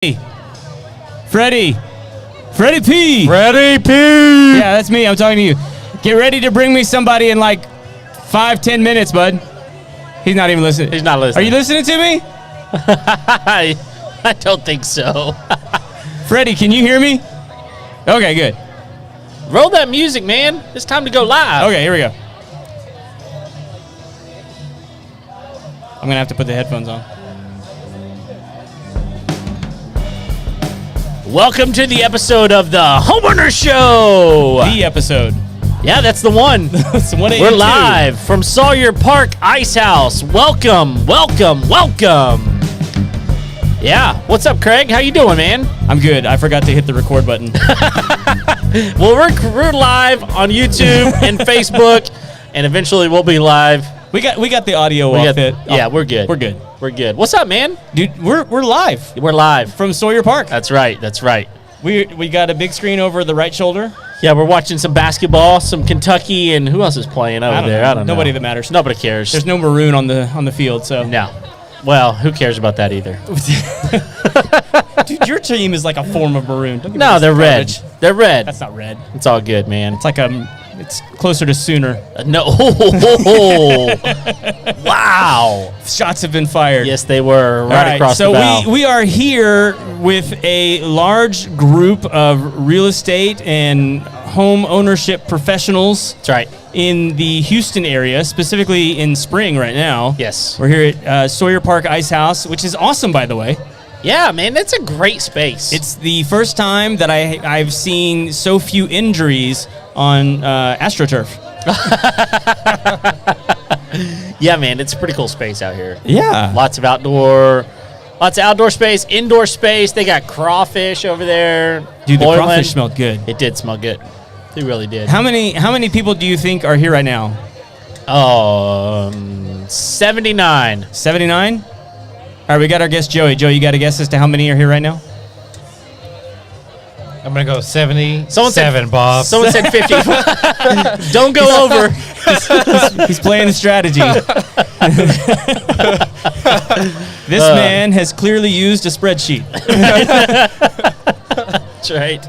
Freddie P. Freddie P. Yeah, that's me. I'm talking to you. Get ready to bring me somebody in like 5-10 minutes, bud. He's not even listening. He's not listening. Are you listening to me? I don't think so. Freddie, can you hear me? Okay, good. Roll that music, man. It's time to go live. Okay, here we go. I'm going to have to put the headphones on. Welcome to the episode of the Homeowner Show. The episode. Yeah, that's the one. It's 182. We're live from Sawyer Park Icehouse. Welcome, welcome, welcome. Yeah, what's up, Craig? How you doing, man? I'm good. I forgot to hit the record button. Well, we're live on YouTube and Facebook, and eventually we'll be live. We got the audio off it. Yeah, we're good. We're good. We're good. What's up, man? Dude, we're live We're live. from Sawyer Park. That's right. That's right. We got a big screen over the right shoulder. Yeah, we're watching some basketball, some Kentucky, and who else is playing over there? I don't know. Nobody that matters. Nobody cares. There's no maroon on the field, so. No. Well, who cares about that either? Dude, your team is like a form of maroon. Don't give me No, this they're garbage. red. They're red. That's not red. It's all good, man. It's like it's closer to Sooner. No. Wow. Shots have been fired. Yes, they were All right across the bow. So we are here with a large group of real estate and home ownership professionals. That's right. In the Houston area, specifically in Spring right now. Yes. We're here at Sawyer Park Icehouse, which is awesome, by the way. Yeah, man, that's a great space. It's the first time that I've seen so few injuries on AstroTurf. Yeah, man, it's a pretty cool space out here. Yeah. Lots of outdoor space, indoor space. They got crawfish over there. Dude, the boiling. crawfish smelled good. It did smell good. It really did. How many people do you think are here right now? 79. 79? All right, we got our guest Joey. Joey, you got a guess as to how many are here right now? I'm going to go 77, said, Bob. Someone said 50. Don't go over. He's playing the strategy. This man has clearly used a spreadsheet. That's right.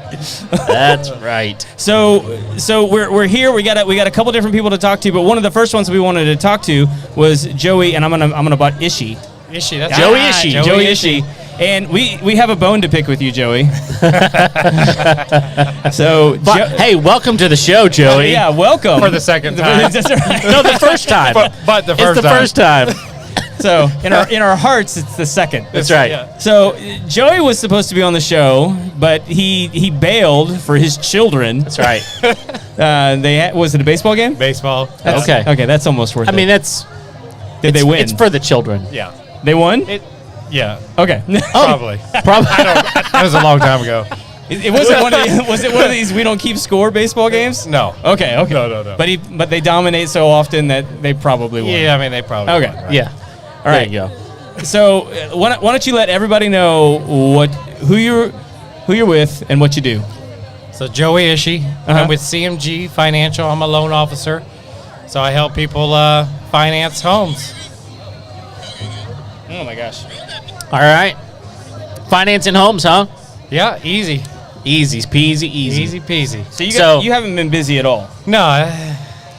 That's right. So we're here. We got a couple different people to talk to, but one of the first ones we wanted to talk to was Joey, and I'm gonna butt Ishi. Ishi, that's Joey right. Ishi. Joey Ishi. And we have a bone to pick with you, Joey. Hey, welcome to the show, Joey. Yeah, welcome. For the second time. That's right. No, the first time. but the first it's the time. first time. So in our hearts, it's the second. That's right. Yeah. So Joey was supposed to be on the show, but he bailed for his children. That's right. Was it a baseball game? Baseball. Okay. Okay, that's almost worth it. I mean, Did they win? It's for the children. Yeah. They won? Yeah. Okay. Probably. Probably. That was a long time ago. It wasn't one of these, was it one of these we don't keep score baseball games? No. Okay. No. But they dominate so often that they probably won. Yeah, I mean, they probably Okay. won, right? Yeah. All right. There you go. So why don't you let everybody know who you're with and what you do? So Joey Ishi. I'm with CMG Financial. I'm a loan officer. So I help people finance homes. Oh my gosh. All right. Financing homes, huh? Yeah, easy. Easy peasy, easy. Easy peasy. So you haven't been busy at all. No.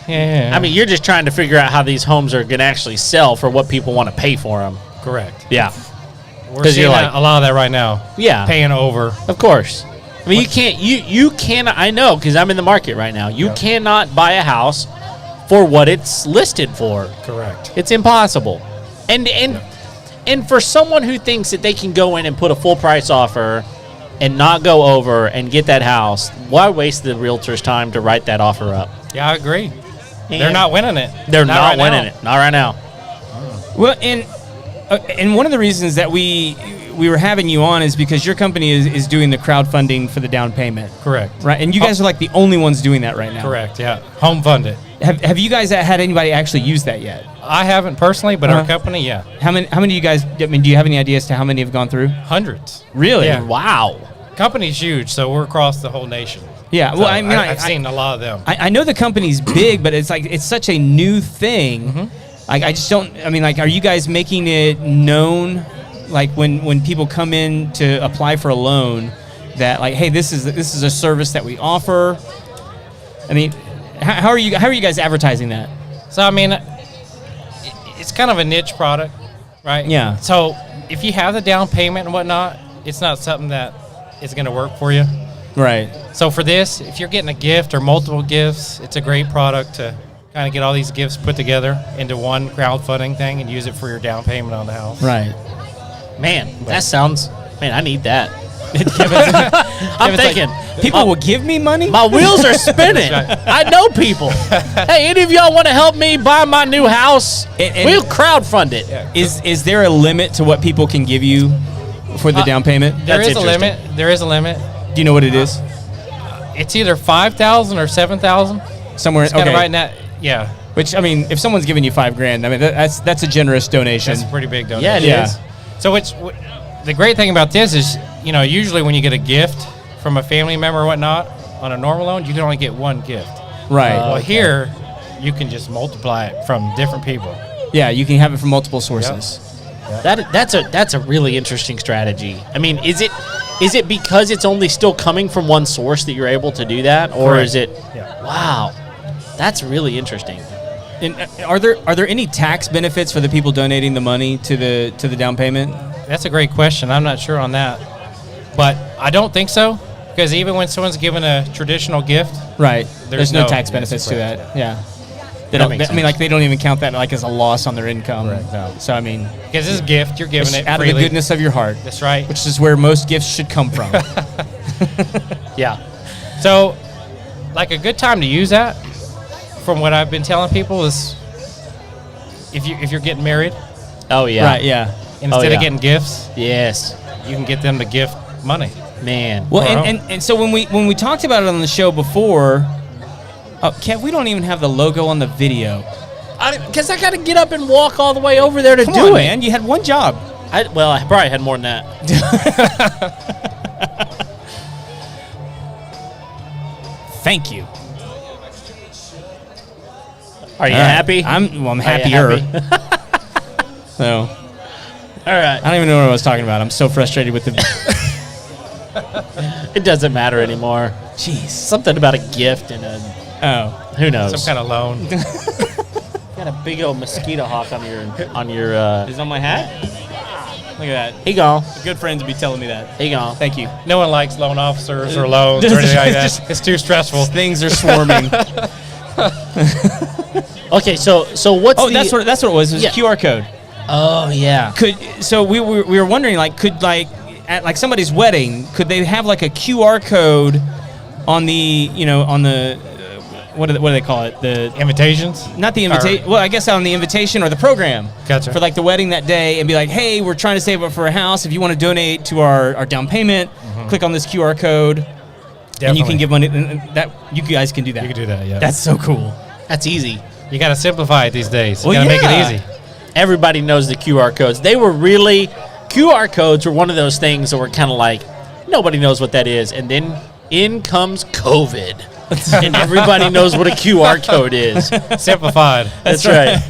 Yeah. I mean, you're just trying to figure out how these homes are going to actually sell for what people want to pay for them. correct. Yeah. We're 'Cause seeing you're like- a lot of that right now. Yeah. Paying over. Of course. I mean, you cannot, I know, because I'm in the market right now. You cannot buy a house for what it's listed for. Correct. It's impossible. And for someone who thinks that they can go in and put a full price offer and not go over and get that house, why waste the realtor's time to write that offer up? Yeah, I agree. And They're not winning it. They're not right winning now. it. Not right now. Well, and one of the reasons that we were having you on is because your company is doing the crowdfunding for the down payment. Correct. Right, and you guys are like the only ones doing that right now. Correct, yeah. Home funded. Have you guys had anybody actually use that yet? I haven't personally, but our company, yeah. How many do you guys? I mean, do you have any idea as to how many have gone through? Hundreds. Really? Yeah. Wow. Company's huge, so we're across the whole nation. Yeah. Well, So I mean, I've seen a lot of them. I know the company's big, but it's such a new thing. I just don't. I mean, like, are you guys making it known like when people come in to apply for a loan, that like, hey, this is a service that we offer? I mean, how are you guys advertising that? So, I mean, it's kind of a niche product, right? Yeah. So, if you have the down payment and whatnot, it's not something that is going to work for you. Right. So, for this, if you're getting a gift or multiple gifts, it's a great product to kind of get all these gifts put together into one crowdfunding thing and use it for your down payment on the house. Right. Man, that sounds. Man, I need that. I'm thinking People will give me money? my wheels are spinning. I know people. Hey, any of y'all want to help me buy my new house? And We'll crowdfund it. Yeah. Is there a limit to what people can give you for the down payment? There That's is a interesting. limit. There is a limit. Do you know what it is? It's either $5,000 or $7,000. Somewhere. It's kind Okay. of right in that. Yeah, Which, I mean, if someone's giving you $5,000, I mean that's a generous donation. that's a pretty big donation. Yeah, it Yeah. is. So the great thing about this is, usually when you get a gift from a family member or whatnot on a normal loan, you can only get one gift. Right. Well, here you can just multiply it from different people. Yeah, you can have it from multiple sources. That's a really interesting strategy. I mean, is it because it's only still coming from one source that you're able to do that, or Correct. is it? Yeah. Wow, that's really interesting. And are there any tax benefits for the people donating the money to the down payment? That's a great question. I'm not sure on that, but I don't think so, because even when someone's given a traditional gift, Right. There's no no- tax yes, benefits to correct, that. Yeah. They That don't. makes I mean, sense. like they don't even count that like as a loss on their income. Correct, no. So I mean, because this is a gift, you're giving it's it out freely. of the goodness of your heart, That's right. which is where most gifts should come from. Yeah. So, like a good time to use that, from what I've been telling people, is if you're getting married, Oh yeah. Right. Yeah. instead yeah. of getting gifts, Yes. you can get them to gift money. Man. Well, Wow. and so when we talked about it on the show before, Kev, we don't even have the logo on the video. Because I got to get up and walk all the way over there to Come do on, it. man. You had one job. I probably had more than that. Thank you. Are you All right. happy? I'm Are you happier. happy? So All right. I don't even know what I was talking about. I'm so frustrated with the. It doesn't matter anymore. Jeez. Something about a gift and a Oh. who knows. Some kind of loan. Got a big old mosquito hawk on your. Is it on my hat? Look at that. He gone. Good friends would be telling me that. He gone. Thank you. No one likes loan officers or loans or anything like that. It's too stressful. Things are swarming. Okay, so what's Oh, the? that's what it was. It was Yeah. a QR code. Oh yeah. We were wondering could at like somebody's wedding, could they have like a QR code on the what do they call it, the Invitations? not the invitation, well I guess on the invitation or the program Gotcha. for like the wedding that day, and be like, hey, we're trying to save up for a house, if you want to donate to our down payment, click on this QR code and you can Definitely. give money, and that you guys can do that. You can do that, yeah. That's so cool. That's easy. You got to simplify it these days. You Well, got to make yeah. it easy. Everybody knows the QR codes. QR codes were one of those things that were kind of like, nobody knows what that is. And then in comes COVID. And everybody knows what a QR code is. Simplified. That's right.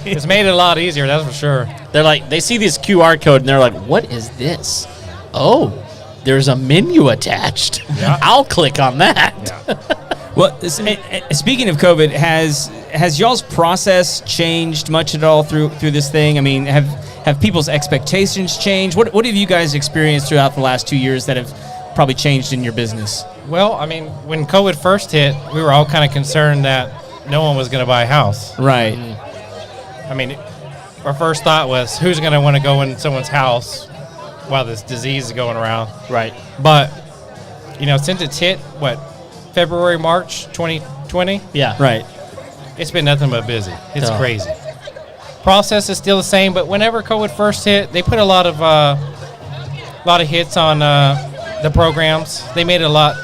It's made it a lot easier, that's for sure. They're like, they see this QR code and they're like, what is this? Oh, there's a menu attached. Yeah. I'll click on that. Well, speaking of COVID, has y'all's process changed much at all through this thing? I mean, have people's expectations changed? What have you guys experienced throughout the last 2 years that have probably changed in your business? Well, I mean, when COVID first hit, we were all kind of concerned that no one was going to buy a house. Right. I mean, our first thought was, who's going to want to go in someone's house while this disease is going around? Right. But, since it's hit, February, March 2020, Yeah. Right. it's been nothing but busy. It's Oh. crazy. Process is still the same, but whenever COVID first hit, they put a lot of hits on the programs. They made it a lot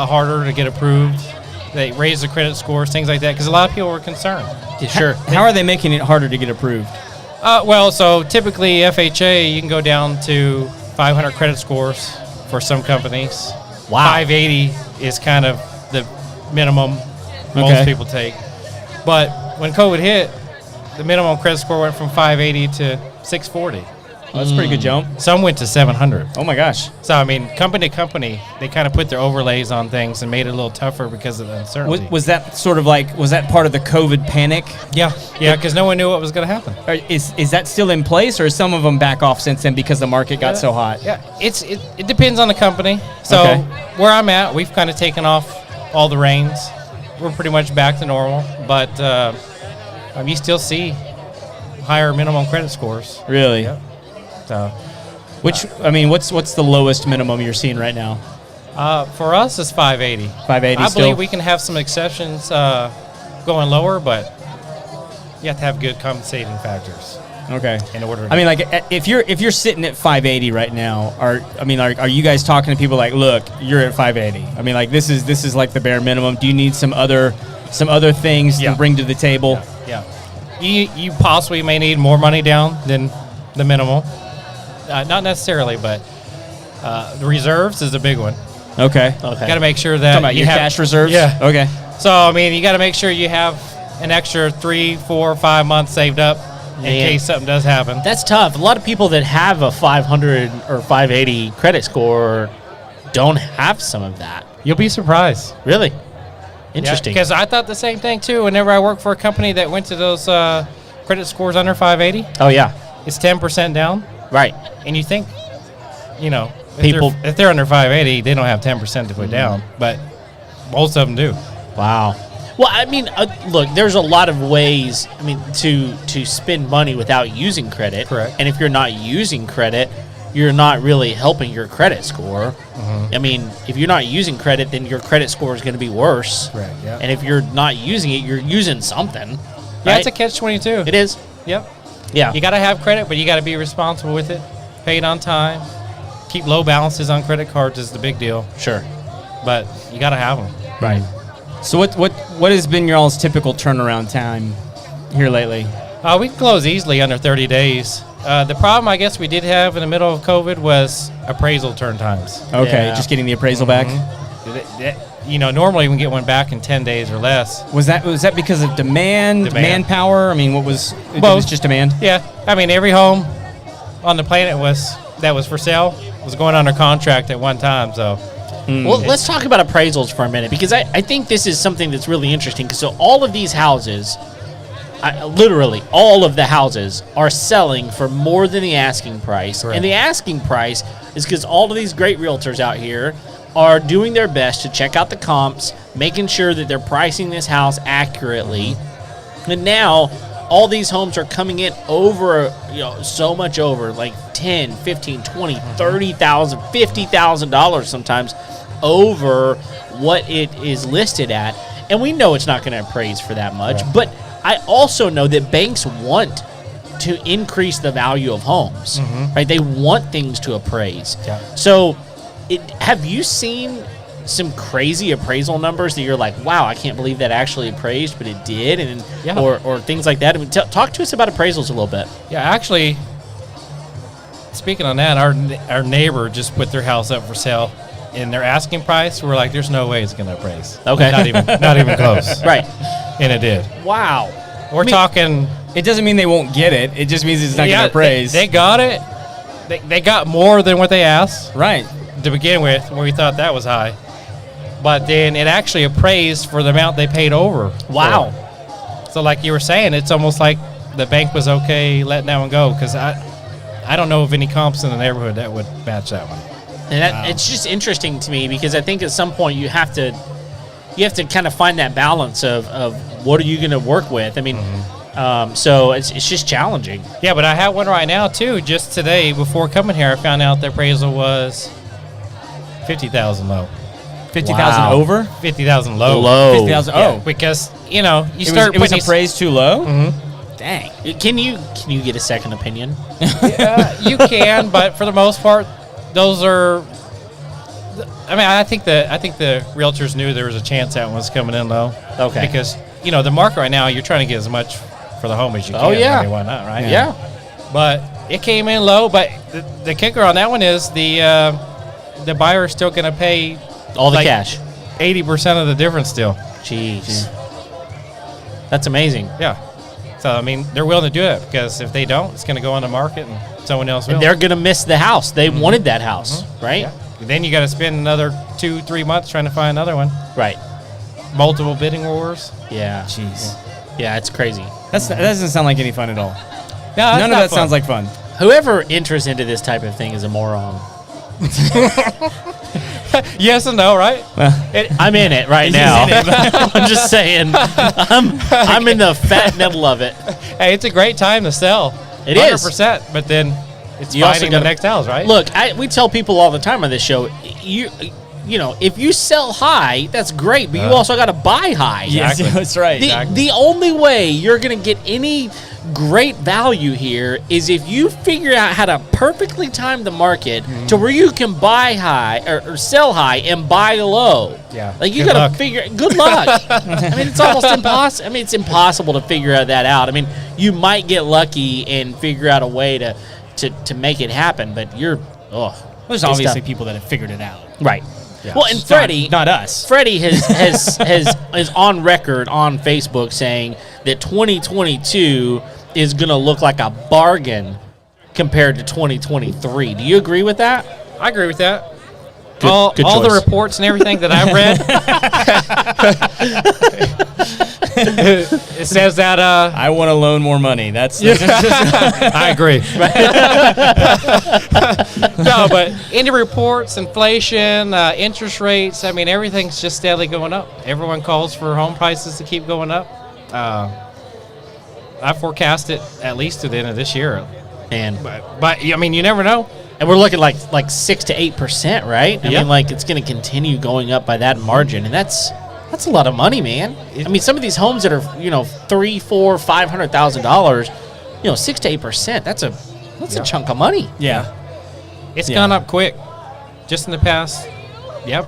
harder to get approved. They raised the credit scores, things like that, because a lot of people were concerned. Yeah, sure. How are they making it harder to get approved? So typically FHA, you can go down to 500 credit scores for some companies. Wow. 580 is kind of the minimum Okay. most people take. But when COVID hit, the minimum credit score went from 580 to 640. That's a pretty good jump. Some went to 700. Oh my gosh. So I mean, company to company, they kind of put their overlays on things and made it a little tougher because of the uncertainty. Was that sort of like, was that part of the COVID panic? Yeah, because no one knew what was going to happen. Is that still in place, or is some of them back off since then because the market got so hot? Yeah, it depends on the company. So Okay. where I'm at, we've kind of taken off all the reins. We're pretty much back to normal, but you still see higher minimum credit scores. Really? Yeah. So What's the lowest minimum you're seeing right now? for us, it's 580. 580 I still? believe we can have some exceptions going lower, but you have to have good compensating factors Okay. in order. I mean, like, if you're sitting at 580 right now, are you guys talking to people like, look, you're at 580? I mean, like, this is like the bare minimum. Do you need some other things Yeah. to bring to the table? Yeah. You possibly may need more money down than the minimum. Not necessarily, but the reserves is a big one. Okay. Okay. Got to make sure that Talking about you your have cash reserves? Yeah. Okay. So I mean, you got to make sure you have an extra 3, 4, 5 months saved up in Man. case something does happen. That's tough. A lot of people that have a 500 or 580 credit score don't have some of that. You'll be surprised. Really? Interesting. Because I thought the same thing too. Whenever I worked for a company that went to those credit scores under 580, Oh, yeah. it's 10% down, Right. and you think, if People- if they're under 580, they don't have 10% to put down, but most of them do. Wow. Well, I mean, look, there's a lot of ways, to spend money without using credit. Correct. And if you're not using credit, you're not really helping your credit score. Mm-hmm. I mean, if you're not using credit, then your credit score is going to be worse. Correct, yeah. And if you're not using it, you're using something. Yeah, right? it's a catch-22. It is. Yep. Yeah. You got to have credit, but you got to be responsible with it. Pay it on time. Keep low balances on credit cards is the big deal, Sure. but you got to have them. Right. So what has been y'all's typical turnaround time here lately? We can close easily under 30 days. The problem I guess we did have in the middle of COVID was appraisal turn times. Okay, Yeah. just getting the appraisal back. Normally we can get one back in 10 days or less. Was that because of demand, manpower? I mean, it was Both. just demand? Yeah, I mean every home on the planet that was for sale was going under contract at one time. So Well, let's talk about appraisals for a minute, because I think this is something that's really interesting. So all of these houses, literally all of the houses, are selling for more than the asking price. Correct. And the asking price is because all of these great realtors out here are doing their best to check out the comps, making sure that they're pricing this house accurately. And now all these homes are coming in over, so much over, like 10, 15, 20, $30,000, $50,000 sometimes over what it is listed at. And we know it's not going to appraise for that much. Right. But I also know that banks want to increase the value of homes, right? They want things to appraise. Yeah. So have you seen some crazy appraisal numbers that you're like, wow, I can't believe that actually appraised, but it did, and Yeah. or things like that? I mean, talk to us about appraisals a little bit. yeah, actually, speaking on that, our neighbor just put their house up for sale, and their asking price, we're like, there's no way it's going to appraise. Okay. not even close. Right. And it did. Wow. We're talking. It doesn't mean they won't get it. It just means it's not going to appraise. They got it. They got more than what they asked right. to begin with, where we thought that was high. But then it actually appraised for the amount they paid over. Wow. So like you were saying, it's almost like the bank was okay letting that one go, because I don't know of any comps in the neighborhood that would match that one. And it's just interesting to me, because I think at some point you have to kind of find that balance of what are you going to work with. I mean, so it's just challenging. Yeah, but I have one right now too. Just today, before coming here, I found out the appraisal was 50,000 low. 50,000 Wow. over? 50,000 low. Low. 50,000. Yeah, Oh, because you it start was putting appraised too low? Mm-hmm. Dang. Can you get a second opinion? You can, but for the most part, those are. I mean, I think the realtors knew there was a chance that one was coming in low. Okay. Because the market right now, you're trying to get as much for the home as you can. Oh, yeah. I mean, why not, right? Yeah. But it came in low. But the kicker on that one is the buyer is still going to pay All the like cash. 80% of the difference still. Jeez. That's amazing. Yeah. So, I mean, they're willing to do it because if they don't, it's going to go on the market and someone else will. And they're going to miss the house. They wanted that house, right? Yeah. Then you got to spend another 2-3 months trying to find another one. Right. Multiple bidding wars. Yeah. Jeez. Yeah, it's crazy. That doesn't sound like any fun at all. No, None of that sounds like fun. Whoever enters into this type of thing is a moron. Yes and no, right? I'm in it right now. I'm just saying. I'm in the fat middle of it. Hey, it's a great time to sell. It is. 100%, but then it's You also finding the gotta- next house, right? Look, we tell people all the time on this show, you know, if you sell high, that's great, but you also got to buy high. Yes, Exactly. that's right. The only way you're going to get any great value here is if you figure out how to perfectly time the market to where you can buy high or sell high and buy low. Yeah. Like you Good got luck. to figure. Good luck. I mean, it's almost impossible. I mean, it's impossible to figure that out. I mean, you might get lucky and figure out a way to make it happen, but There's it's obviously tough. people that have figured it out. Right. Well, and It's Freddie, not us. Freddie is on record on Facebook saying that 2022 is going to look like a bargain compared to 2023. Do you agree with that? I agree with that. Good- all good all the choice. reports and everything that I've read, it says that I want to loan more money. That's I agree. No, but any reports, inflation, interest rates, I mean, everything's just steadily going up. Everyone calls for home prices to keep going up. I forecast it at least to the end of this year. And But I mean, you never know. we're looking like 6 to 8%, right? I Yeah. mean, like it's going to continue going up by that margin, and that's a lot of money, man. I mean, some of these homes that are $300,000, $400,000, $500,000, 6 to 8%. That's a chunk of money. yeah. It's Yeah. gone up quick. Just in the past,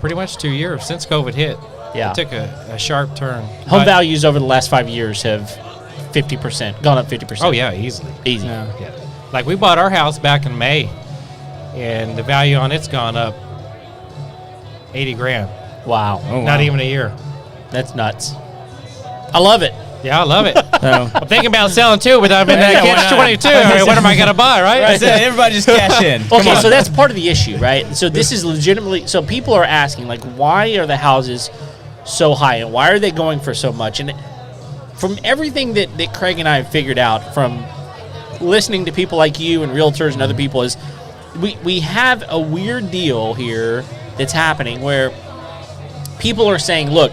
pretty much 2 years since COVID hit. Yeah. It took a sharp turn. Home But- values over the last 5 years have 50% gone up 50%. Oh, yeah, easily. Easy. Yeah. Yeah. Like we bought our house back in May, and the value on it's gone up 80 grand. Wow. Oh, Not wow. even a year. That's nuts. I love it. Yeah, I love it. So, I'm thinking about selling too, but I'm in that Yeah, why catch not? 22. I mean, what am I going to buy, right? everybody just cash in. Come Okay, on. so that's part of the issue, right? So this is legitimately. So people are asking, like, why are the houses so high, and why are they going for so much? And from everything that Craig and I have figured out from listening to people like you and realtors and other people, is we have a weird deal here that's happening where people are saying, look,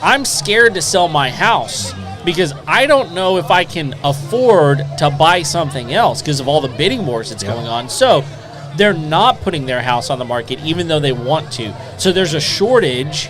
I'm scared to sell my house because I don't know if I can afford to buy something else because of all the bidding wars that's going on. So they're not putting their house on the market even though they want to. So there's a shortage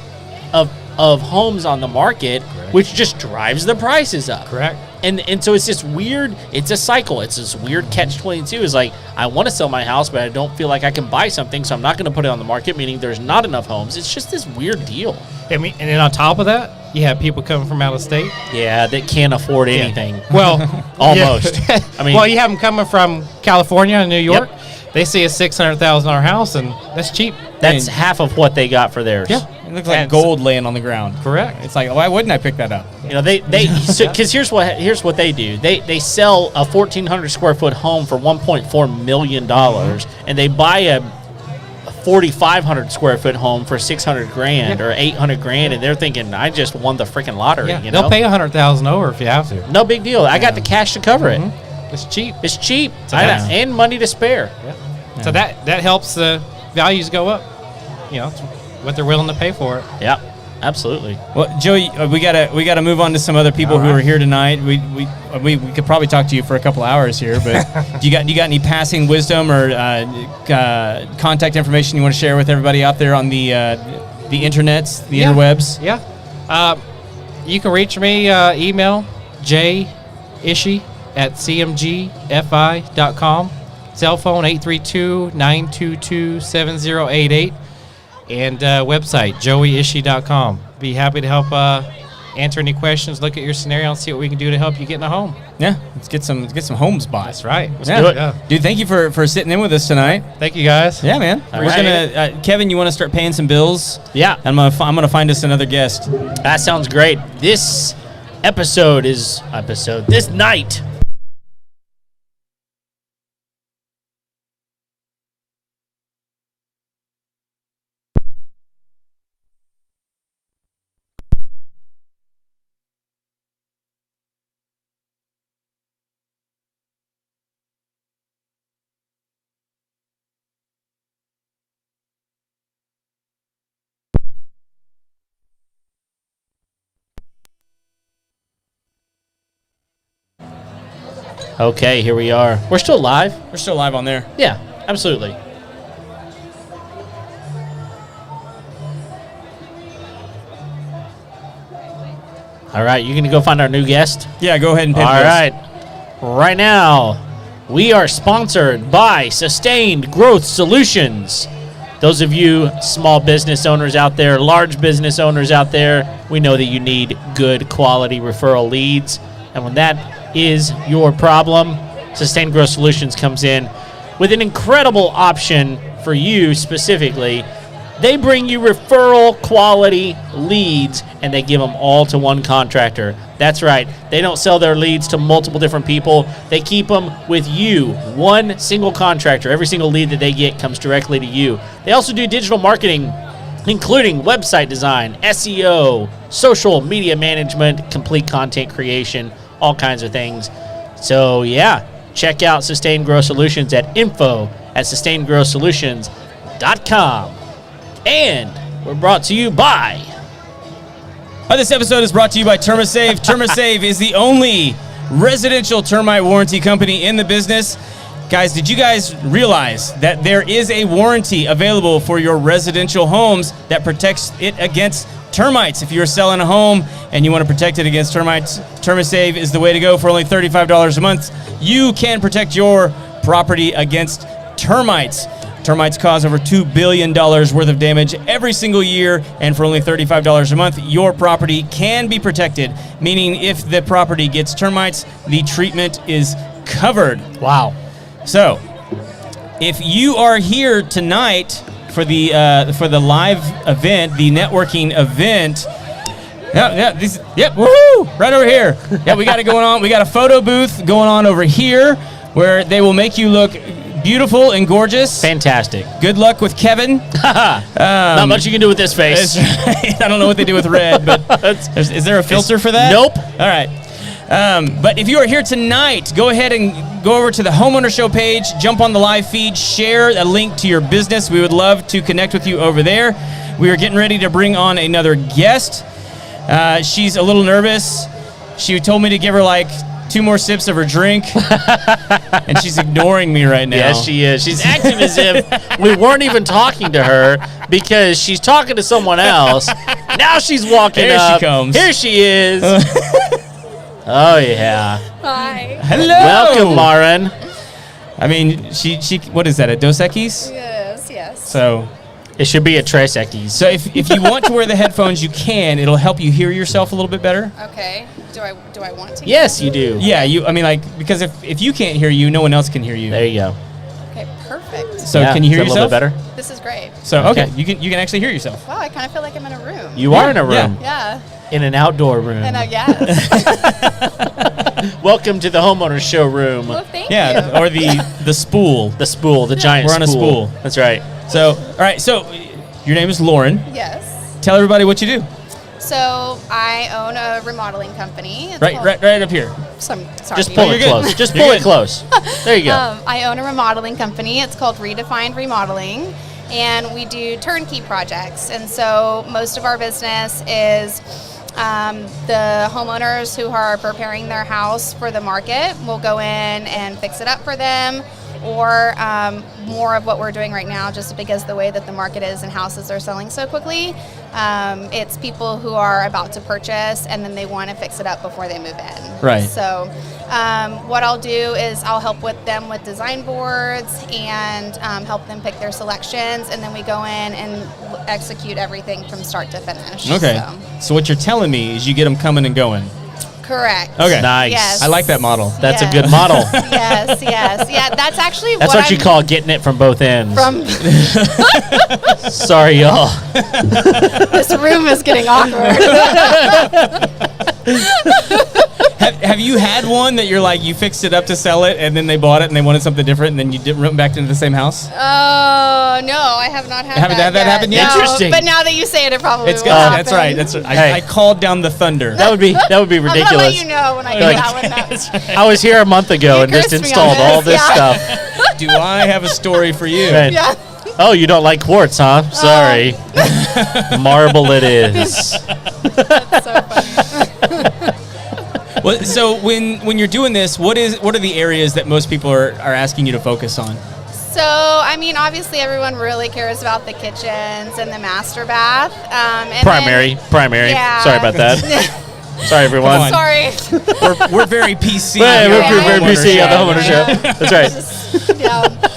of homes on the market, which just drives the prices up. Correct. And so it's this weird, it's a cycle. It's this weird catch-22 is like, I want to sell my house, but I don't feel like I can buy something, so I'm not going to put it on the market, meaning there's not enough homes. It's just this weird deal. I mean, and then on top of that, you have people coming from out of state. Yeah, that can't afford anything. Well, Almost. yeah. I mean- well, you have them coming from California and New York. They see a $600,000 house, and that's cheap. That's And- half of what they got for theirs. Yeah. It looks like And gold laying on the ground. Correct. It's like, why wouldn't I pick that up? You know, because here's what they do. They sell a 1,400 square foot home for $1.4 million, and they buy a 4,500 square foot home for $600,000 or $800,000, and they're thinking, I just won the freaking lottery. Yeah, You know, they'll pay $100,000 over if you have to. no big deal. I got the cash to cover it. It's cheap. It's cheap that's- and money to spare. So that helps the values go up. You know, it's what they're willing to pay for it. Yeah, absolutely. Well, Joey, we gotta move on to some other people who are here tonight. We could probably talk to you for a couple hours here, but do you got any passing wisdom or contact information you want to share with everybody out there on the internets, the interwebs? Yeah. You can reach me, email jishi@cmgfi.com. Cell phone 832-922-7088. And website joeyishi.com. Be happy to help answer any questions, look at your scenario, and see what we can do to help you get in a home. Yeah, let's get some homes bought. That's right. Yeah. do it. Yeah. Dude, thank you for sitting in with us tonight. Thank you, guys. Yeah, man. All We're right. gonna Kevin, you want to start paying some bills? Yeah. I'm gonna find us another guest. That sounds great. This this night. Okay, here we are. We're still live. We're still live on there. Yeah, absolutely. All right, you gonna go find our new guest? Yeah, go ahead and pay the All bills. right. Right now, we are sponsored by Sustained Growth Solutions. Those of you small business owners out there, large business owners out there, we know that you need good quality referral leads. And when that is your problem, Sustained Growth Solutions comes in with an incredible option for you specifically. They bring you referral quality leads, and they give them all to one contractor. That's right. They don't sell their leads to multiple different people. They keep them with you, one single contractor. Every single lead that they get comes directly to you. They also do digital marketing, including website design, SEO, social media management, complete content creation, all kinds of things. So, yeah, check out Sustained Growth Solutions at info@sustainedgrowthsolutions.com. And we're brought to you by... This episode is brought to you by TermaSave. TermaSave is the only residential termite warranty company in the business. Guys, did you guys realize that there is a warranty available for your residential homes that protects it against termites? If you're selling a home and you want to protect it against termites, TermaSave is the way to go. For only $35 a month, you can protect your property against termites. Termites cause over $2 billion worth of damage every single year, and for only $35 a month, your property can be protected, meaning if the property gets termites, the treatment is covered. Wow. So, if you are here tonight for the live event, the networking event, woohoo, right over here. Yeah, we got it going on. We got a photo booth going on over here where they will make you look beautiful and gorgeous. Fantastic. Good luck with Kevin. Not much you can do with this face. I don't know what they do with red, but is there a filter for that? Nope. All right. But if you are here tonight, go ahead and go over to the Homeowner Show page, jump on the live feed, share a link to your business. We would love to connect with you over there. We are getting ready to bring on another guest. She's a little nervous. She told me to give her like 2 more sips of her drink, and she's ignoring me right now. Yes, she is. She's acting as if we weren't even talking to her because she's talking to someone else. Now she's walking Here up. she comes. Here she is. Oh, yeah. Hi. Hello. Welcome, Lauren. I mean, she what is that, a Dos Equis? Yes. So It should be a Tres Equis. if you want to wear the headphones, you can. It'll help you hear yourself a little bit better. Okay. Do I want to? Yes, you do. Yeah, because if you can't hear you, no one else can hear you. There you go. Okay, perfect. So Yeah, can you hear is that yourself? a little bit better? This is great. So Okay. okay, you can actually hear yourself. Wow, I kind of feel like I'm in a room. You are in a Yeah. room. Yeah. In an outdoor room. And yes. Welcome to the Homeowner Showroom. Well, thank Yeah, you. or the spool. The spool, the giant We're on a spool. That's right. So all right, so your name is Lauren. Yes. Tell everybody what you do. So I own a remodeling company. It's Right up here. Sorry. Just pull you're it good. close. Just You're pull good. it close. There you go. I own a remodeling company. It's called Redefined Remodeling, and we do turnkey projects. And so most of our business is the homeowners who are preparing their house for the market. We'll go in and fix it up for them, or more of what we're doing right now, just because the way that the market is and houses are selling so quickly. It's people who are about to purchase and then they want to fix it up before they move in. Right. So what I'll do is I'll help with them with design boards and help them pick their selections, and then we go in and execute everything from start to finish. Okay. So what you're telling me is you get them coming and going. Correct. Okay. Nice. Yes. I like that model. That's Yes. a good model. Yes. Yeah, that's actually That's what you I'm call getting it from both ends. from. Sorry, y'all. This room is getting awkward. Have you had one that you're like, you fixed it up to sell it, and then they bought it and they wanted something different, and then you went back into the same house? Oh, no, I have not had Haven't had that happen yet? No, Interesting. But now that you say it, it probably It's will good. happen. That's right. That's right. Hey. I called down the thunder. That would be ridiculous. I'm going to let you know when I get Like- that one done. I was here a month ago You and just cursed me installed on all this, this yeah. stuff. Do I have a story for you? Right. Yeah. Oh, you don't like quartz, huh? Sorry. Marble it is. That's so funny. Well, so when you're doing this, what are the areas that most people are asking you to focus on? So, I mean, obviously everyone really cares about the kitchens and the master bath. And Primary. Yeah. Sorry about that. Sorry, everyone. Come on. Sorry. We're very PC. Hey, here we're on the very homeowner PC on the show. homeowner show. That's right. Yeah.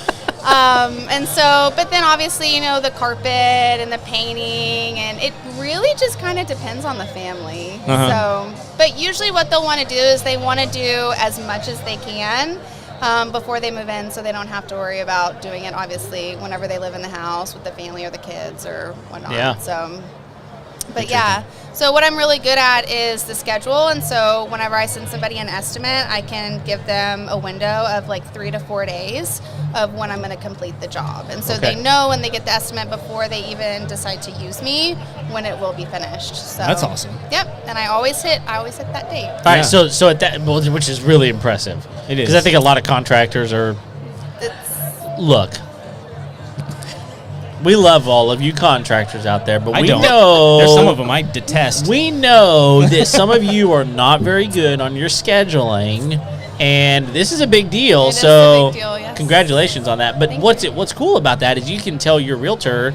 And so, but then obviously, you know, the carpet and the painting, and it really just kind of depends on the family. Uh-huh. So, but usually what they'll want to do is they want to do as much as they can before they move in, so they don't have to worry about doing it, obviously, whenever they live in the house with the family or the kids or whatnot. Yeah. So, but yeah, so what I'm really good at is the schedule, and so whenever I send somebody an estimate, I can give them a window of like 3 to 4 days of when I'm going to complete the job, and so Okay. they know when they get the estimate before they even decide to use me when it will be finished. So That's awesome. Yep, and I always hit that date. All right, Yeah. so at that, well, which is really impressive. It is. Because I think a lot of contractors are, look, we love all of you contractors out there, but I we don't. know There's some of them I detest. we know that some of you are not very good on your scheduling, and this is a big deal. It is so, a big deal, yes. congratulations on that. But Thank what's cool about that is you can tell your realtor,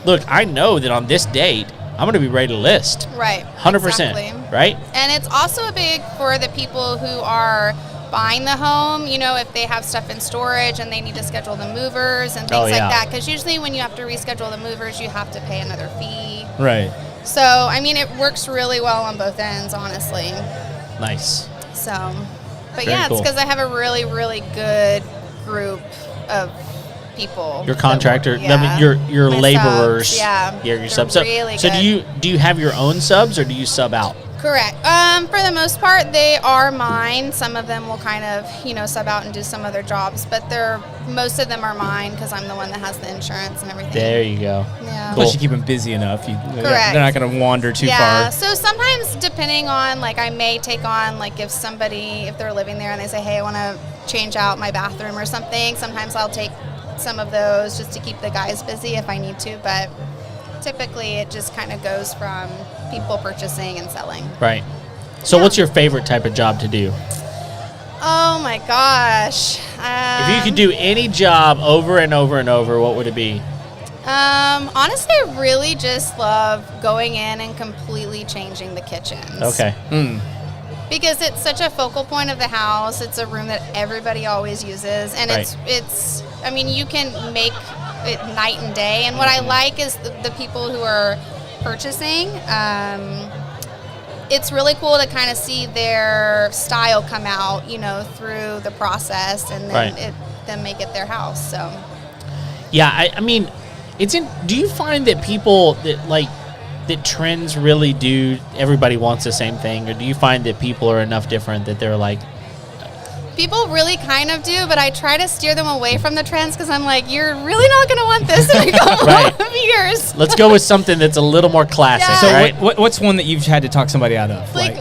look, I know that on this date I'm going to be ready to list. Right. 100%. Exactly. Right? And it's also big for the people who are buying the home, you know, if they have stuff in storage and they need to schedule the movers and things yeah. like that. Because usually when you have to reschedule the movers, you have to pay another fee. Right. So, I mean, it works really well on both ends, honestly. Nice. So, but Very yeah, cool. it's because I have a really, really good group of people. Your that contractor, work- I mean, your My laborers. subs, yeah. Your They're subs. So, really so good. do you have your own subs or do you sub out? Correct. For the most part, they are mine. Some of them will kind of, you know, sub out and do some other jobs, but most of them are mine because I'm the one that has the insurance and everything. There you go. Yeah. Plus, you keep them busy enough. They're Correct. not going to wander too Yeah. far. So sometimes, depending on, like, I may take on, like, if they're living there and they say, hey, I want to change out my bathroom or something, sometimes I'll take some of those just to keep the guys busy if I need to, but typically it just kind of goes from people purchasing and selling. Right. So Yeah. what's your favorite type of job to do? Oh my gosh. If you could do any job over and over and over, what would it be? Honestly, I really just love going in and completely changing the kitchens. Okay. Because it's such a focal point of the house. It's a room that everybody always uses, and Right. it's. I mean, you can make it night and day. And what I like is the people who are purchasing. It's really cool to kind of see their style come out, you know, through the process, and then Right. them make it their house. So. Yeah, I mean, do you find that people that trends really do, everybody wants the same thing, or do you find that people are enough different that they're like, People really kind of do, but I try to steer them away from the trends because I'm like, you're really not going to want this in a couple Right. of years. let's go with something that's a little more classic, Yeah. So right? what's one that you've had to talk somebody out of? Like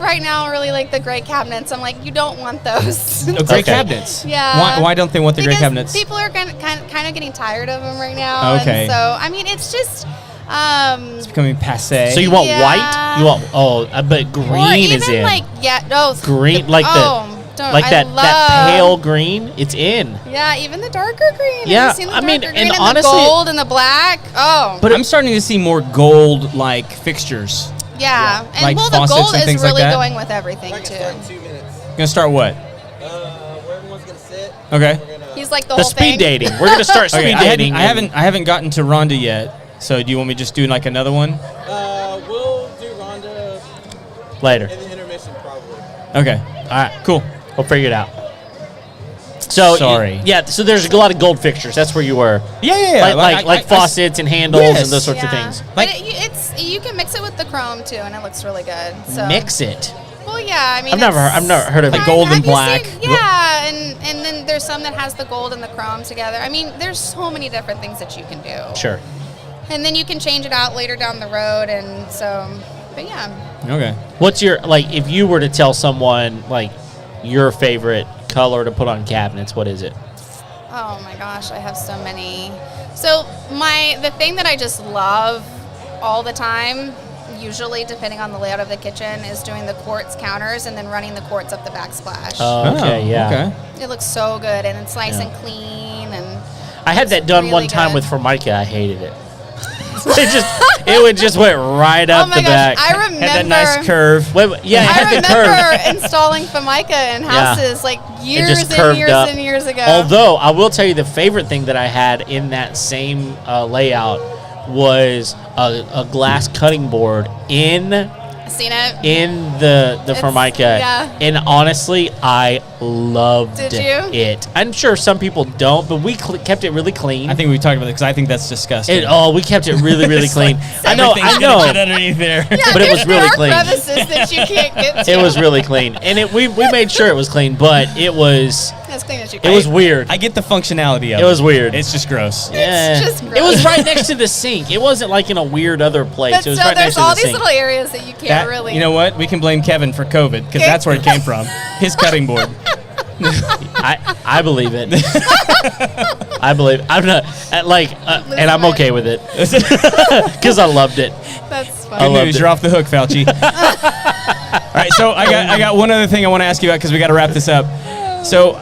right now, I really like the gray cabinets. I'm like, you don't want those. Gray Okay. cabinets. Yeah. Why don't they want the gray Because cabinets? People are kind of getting tired of them right now. Okay. And so, I mean, it's just. It's becoming passe. So you want Yeah. white? You want but green or even is in. like Green, like that pale green, it's in. Yeah, even the darker green. Have Yeah, you seen the I mean, darker and green honestly- the gold and the black. Oh, But I'm starting to see more gold-like fixtures. yeah. And Like the faucets gold and is things like really that? going with everything I can too. start in 2 minutes. Gonna start what? Where everyone's gonna sit. Okay. We're gonna. He's like the The whole speed thing. dating. We're gonna start speed Okay. dating. I haven't gotten to Rhonda yet. So do you want me to just do like another one? We'll do Rhonda later. in the intermission probably. Okay. All right, Cool. we'll figure it out. So Sorry. So there's a lot of gold fixtures. That's where you were. Yeah. Like faucets and handles Yes. and those sorts of things. But you can mix it with the chrome too, and it looks really good. So. Mix it. Well, yeah. I mean, I've never heard of Like it. gold and Have you black. seen- yeah, and then there's some that has the gold and the chrome together. I mean, there's so many different things that you can do. Sure. And then you can change it out later down the road, and so. But yeah. Okay. What's your if you were to tell someone like your favorite color to put on cabinets, what is it? Oh my gosh, I have so many. So the thing that I just love all the time, usually depending on the layout of the kitchen, is doing the quartz counters and then running the quartz up the backsplash. Okay, yeah. Okay. It looks so good, and it's nice Yeah. and clean. And I had that done really one time good. with Formica. I hated it. It went right up oh my the gosh, back. I remember. Had that nice curve. Wait, yeah, it I had the curve. remember installing Formica in houses like years just and curved years up. and years ago. Although I will tell you, the favorite thing that I had in that same layout was a glass cutting board in Seen it? the It's- Formica, yeah. and honestly, I loved Did you? it. I'm sure some people don't, but we kept it really clean. I think we talked about it because I think that's disgusting. We kept it really, really It's clean. like I know, everything's gonna get underneath there. Yeah, but it was there really are clean. crevices that you can't get to. It was really clean, and we made sure it was clean, but it was as clean as you it can. was weird. I get the functionality of it. It was weird. It's just gross. Yeah. just It was gross. right next to the sink. It wasn't like in a weird other place. But It was so right next there's to all the these sink. little areas that you can't That, really. you know what? We can blame Kevin for COVID because Okay. that's where it came from. His cutting board. I believe it. I believe I'm not and I'm okay with it because I loved it. That's I Good funny. loved news, it. you're off the hook, Fauci. All right, so I got one other thing I want to ask you about because we got to wrap this up. So,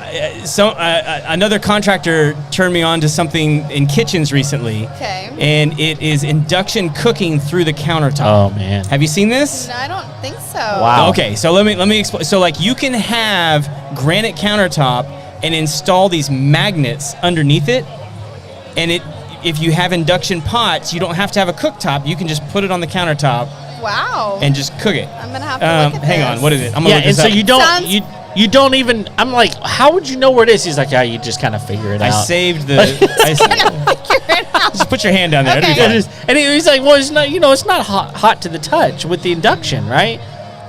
another contractor turned me on to something in kitchens recently. Okay. And it is induction cooking through the countertop. Oh man. Have you seen this? No, I don't think so. Wow. Okay, so let me explain. So like you can have granite countertop and install these magnets underneath it, and if you have induction pots, you don't have to have a cooktop. You can just put it on the countertop Wow. and just cook it. I'm gonna have to look at Hang this. on, what is it? I'm gonna Yeah, look and this so up. you don't Sounds- you don't even. I'm like, how would you know where it is? He's like, yeah, you just kind of figure it I out. saved the. Just put your hand down there. It'll be Okay. fine. And he's like, well, it's not. It's not hot to the touch with the induction, right?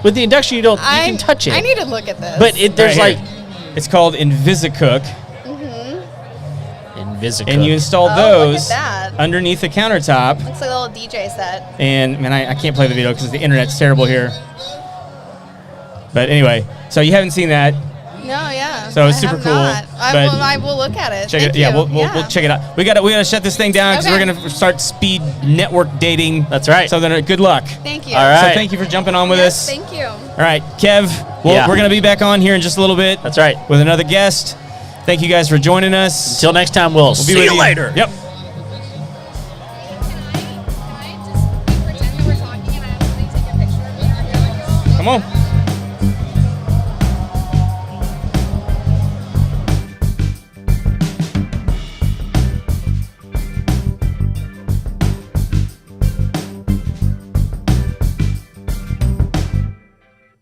With the induction, you can touch it. I need to look at this. But there's Right like here. It's called InvisiCook, Invisicook. and you install Oh, look those at that. underneath the countertop. looks like a little DJ set. And man, I can't play the video because the internet's terrible here. But anyway, so you haven't seen that. No, yeah. So it's I super have cool, not. but I will look at it. Check Thank it. Yeah, you. we'll check it out. We gotta shut this thing down because Okay. we're gonna start speed network dating. That's right. So then, good luck. Thank you. All right. So thank you for jumping on with Yes, us. thank you. All right, Kev. Yeah. We're gonna be back on here in just a little bit. That's right. With another guest. Thank you guys for joining us. Until next time, we'll We'll see be you with later. Yep. Can I just pretend that we're talking and I actually take a picture of me? Come on.